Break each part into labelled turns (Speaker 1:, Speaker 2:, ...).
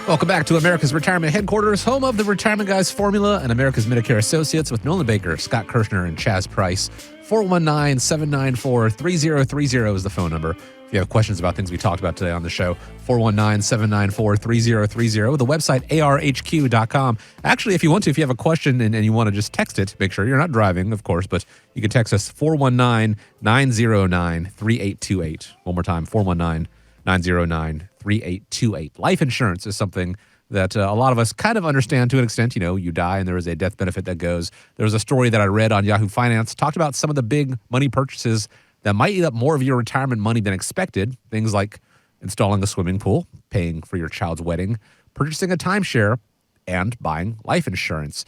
Speaker 1: Welcome back to America's Retirement Headquarters, home of the Retirement Guys Formula and America's Medicare Associates with Nolan Baker, Scott Kirshner, and Chaz Price. 419-794-3030 is the phone number. If you have questions about things we talked about today on the show, 419-794-3030. The website, arhq.com. Actually, if you want to, if you have a question and you want to just text it, make sure you're not driving, of course, but you can text us 419-909-3828. One more time, 419-909-3828. Life insurance is something that a lot of us kind of understand to an extent. You know, you die and there is a death benefit that goes. There was a story that I read on Yahoo Finance, talked about some of the big money purchases that might eat up more of your retirement money than expected. Things like installing a swimming pool, paying for your child's wedding, purchasing a timeshare, and buying life insurance.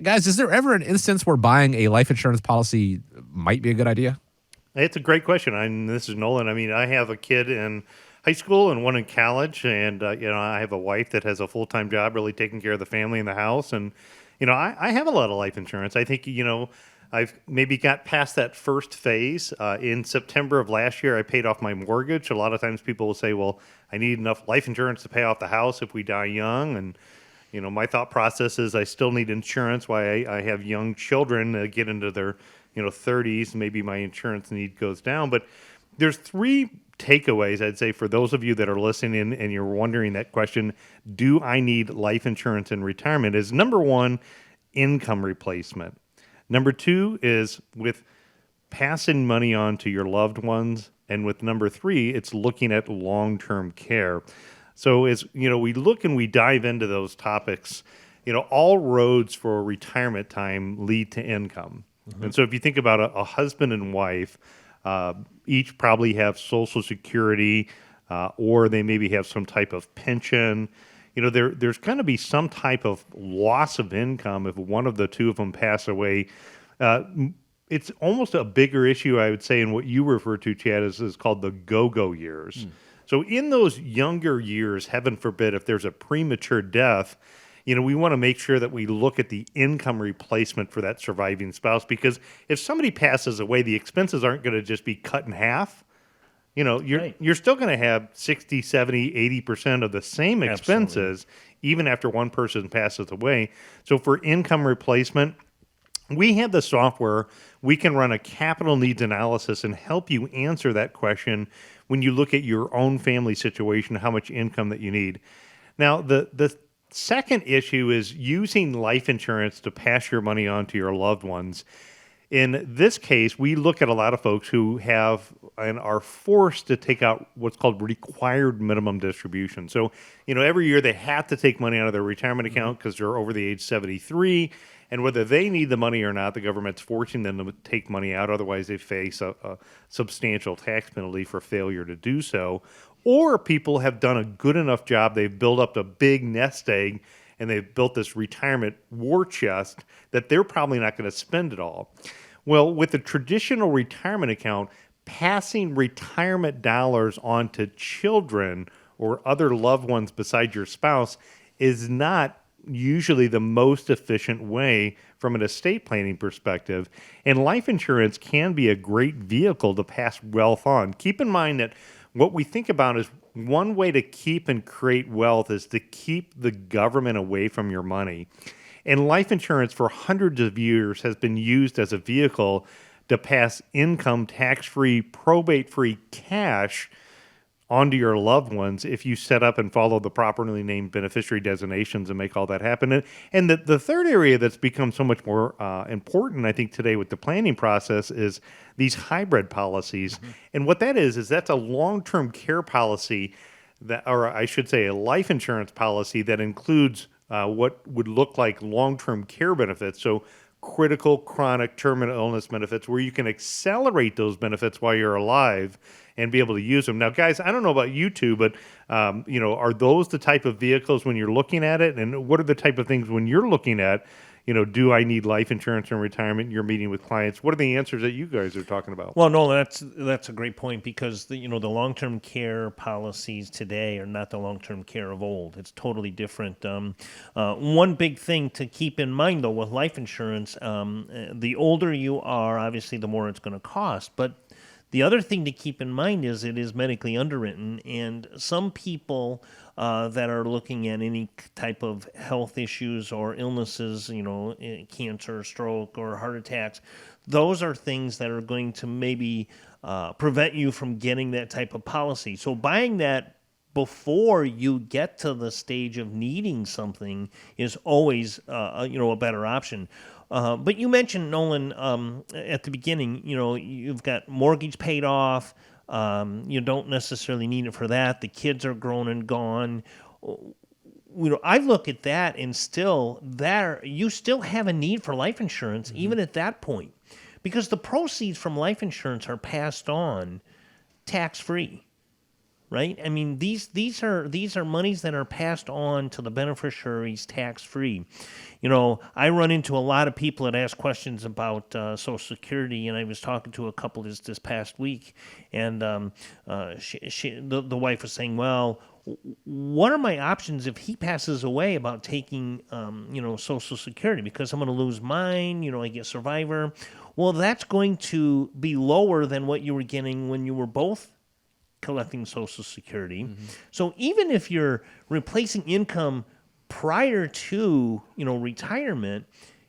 Speaker 1: Guys, is there ever an instance where buying a life insurance policy might be a good idea?
Speaker 2: It's a great question. This is Nolan. I have a kid in high school and one in college, and I have a wife that has a full-time job, really taking care of the family and the house. And I have a lot of life insurance. I think I've maybe got past that first phase. In September of last year, I paid off my mortgage. A lot of times people will say, well, I need enough life insurance to pay off the house if we die young. And, my thought process is I still need insurance while I have young children that get into their, 30s. Maybe my insurance need goes down. But there's three takeaways, I'd say, for those of you that are listening and you're wondering that question, do I need life insurance in retirement? Is number one, income replacement. Number two is with passing money on to your loved ones. And with number three, it's looking at long-term care. So as we look and we dive into those topics, all roads for retirement time lead to income. Mm-hmm. And so if you think about a husband and wife, each probably have Social Security, or they maybe have some type of pension. There's going to be some type of loss of income if one of the two of them pass away. It's almost a bigger issue, I would say, in what you refer to, Chad, is called the go-go years. So in those younger years, heaven forbid, if there's a premature death, we want to make sure that we look at the income replacement for that surviving spouse, because if somebody passes away, the expenses aren't going to just be cut in half. You're still going to have 60, 70, 80% of the same expenses, even after one person passes away. So for income replacement, we have the software. We can run a capital needs analysis and help you answer that question when you look at your own family situation, how much income that you need. Now, the second issue is using life insurance to pass your money on to your loved ones. In this case, we look at a lot of folks who have and are forced to take out what's called required minimum distribution. So, every year they have to take money out of their retirement account because they're over the age 73. And whether they need the money or not, the government's forcing them to take money out. Otherwise, they face a substantial tax penalty for failure to do so. Or people have done a good enough job. They've built up a big nest egg and they've built this retirement war chest that they're probably not going to spend it all. Well, with a traditional retirement account, passing retirement dollars on to children or other loved ones besides your spouse is not usually the most efficient way from an estate planning perspective. And life insurance can be a great vehicle to pass wealth on. Keep in mind that what we think about is one way to keep and create wealth is to keep the government away from your money. And life insurance for hundreds of years has been used as a vehicle to pass income, tax-free, probate-free cash onto your loved ones if you set up and follow the properly named beneficiary designations and make all that happen. And the third area that's become so much more important, I think, today with the planning process is these hybrid policies. Mm-hmm. And what that is that's a long-term care policy, or I should say a life insurance policy that includes what would look like long-term care benefits. So critical, chronic, terminal illness benefits where you can accelerate those benefits while you're alive and be able to use them. Now, guys, I don't know about you two, but are those the type of vehicles when you're looking at it? And what are the type of things when you're looking at, do I need life insurance in retirement? You're meeting with clients. What are the answers that you guys are talking about?
Speaker 3: Well, no, that's a great point because the long-term care policies today are not the long-term care of old. It's totally different. One big thing to keep in mind, though, with life insurance, the older you are, obviously, the more it's going to cost. But The other thing to keep in mind is it is medically underwritten, and some people that are looking at any type of health issues or illnesses, cancer, stroke, or heart attacks, those are things that are going to maybe prevent you from getting that type of policy. So buying that before you get to the stage of needing something is always a better option. But you mentioned, Nolan, at the beginning, you've got mortgage paid off. You don't necessarily need it for that. The kids are grown and gone. I look at that and you still have a need for life insurance, even at that point, because the proceeds from life insurance are passed on tax-free. Right? I mean, these are monies that are passed on to the beneficiaries tax-free. I run into a lot of people that ask questions about Social Security, and I was talking to a couple this past week, and the wife was saying, well, what are my options if he passes away about taking, Social Security, because I'm going to lose mine, I get survivor. Well, that's going to be lower than what you were getting when you were both collecting Social Security. Mm-hmm. So even if you're replacing income prior to, retirement,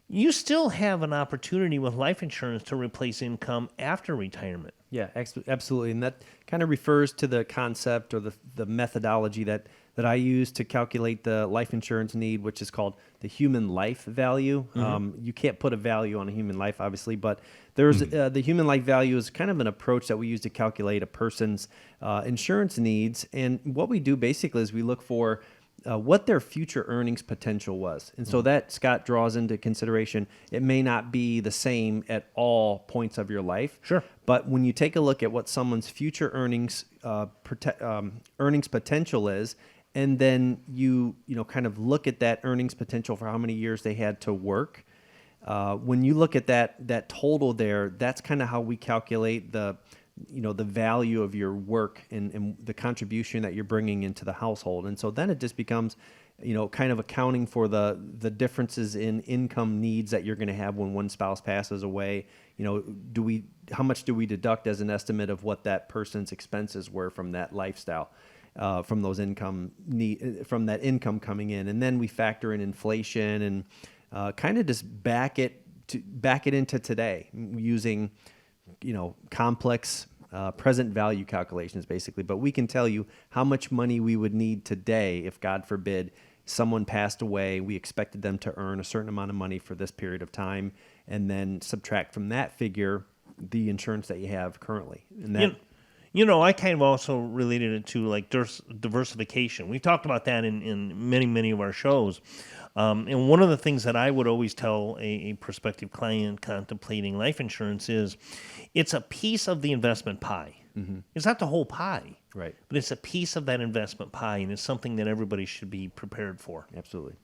Speaker 3: you still have an opportunity with life insurance to replace income after retirement.
Speaker 4: Yeah, absolutely. And that kind of refers to the concept or the methodology that I use to calculate the life insurance need, which is called the human life value. Mm-hmm. You can't put a value on a human life, obviously, but there's the human life value is kind of an approach that we use to calculate a person's insurance needs. And what we do basically is we look for what their future earnings potential was. And so that, Scott, draws into consideration, it may not be the same at all points of your life.
Speaker 3: Sure.
Speaker 4: But when you take a look at what someone's future earnings potential is, and then you kind of look at that earnings potential for how many years they had to work, when you look at that total there, that's kind of how we calculate the value of your work and the contribution that you're bringing into the household. And so then it just becomes, kind of accounting for the differences in income needs that you're going to have when one spouse passes away. How much do we deduct as an estimate of what that person's expenses were from that lifestyle, from that income coming in, and then we factor in inflation and kind of just back it into today using complex present value calculations, basically. But we can tell you how much money we would need today if, God forbid, someone passed away. We expected them to earn a certain amount of money for this period of time, and then subtract from that figure the insurance that you have currently. And that,
Speaker 3: I kind of also related it to like diversification. We talked about that in many, many of our shows. And one of the things that I would always tell a prospective client contemplating life insurance is it's a piece of the investment pie. Mm-hmm. It's not the whole pie,
Speaker 4: right?
Speaker 3: But it's a piece of that investment pie, and it's something that everybody should be prepared for.
Speaker 4: Absolutely.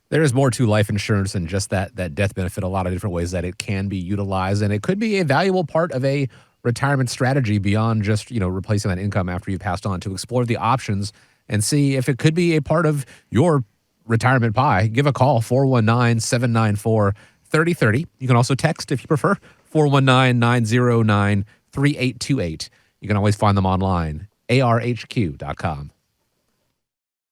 Speaker 1: There is more to life insurance than just that death benefit, a lot of different ways that it can be utilized, and it could be a valuable part of a retirement strategy beyond just, replacing that income after you've passed on, to explore the options and see if it could be a part of your retirement pie. Give a call, 419-794-3030. You can also text if you prefer, 419-909-3828. You can always find them online, arhq.com.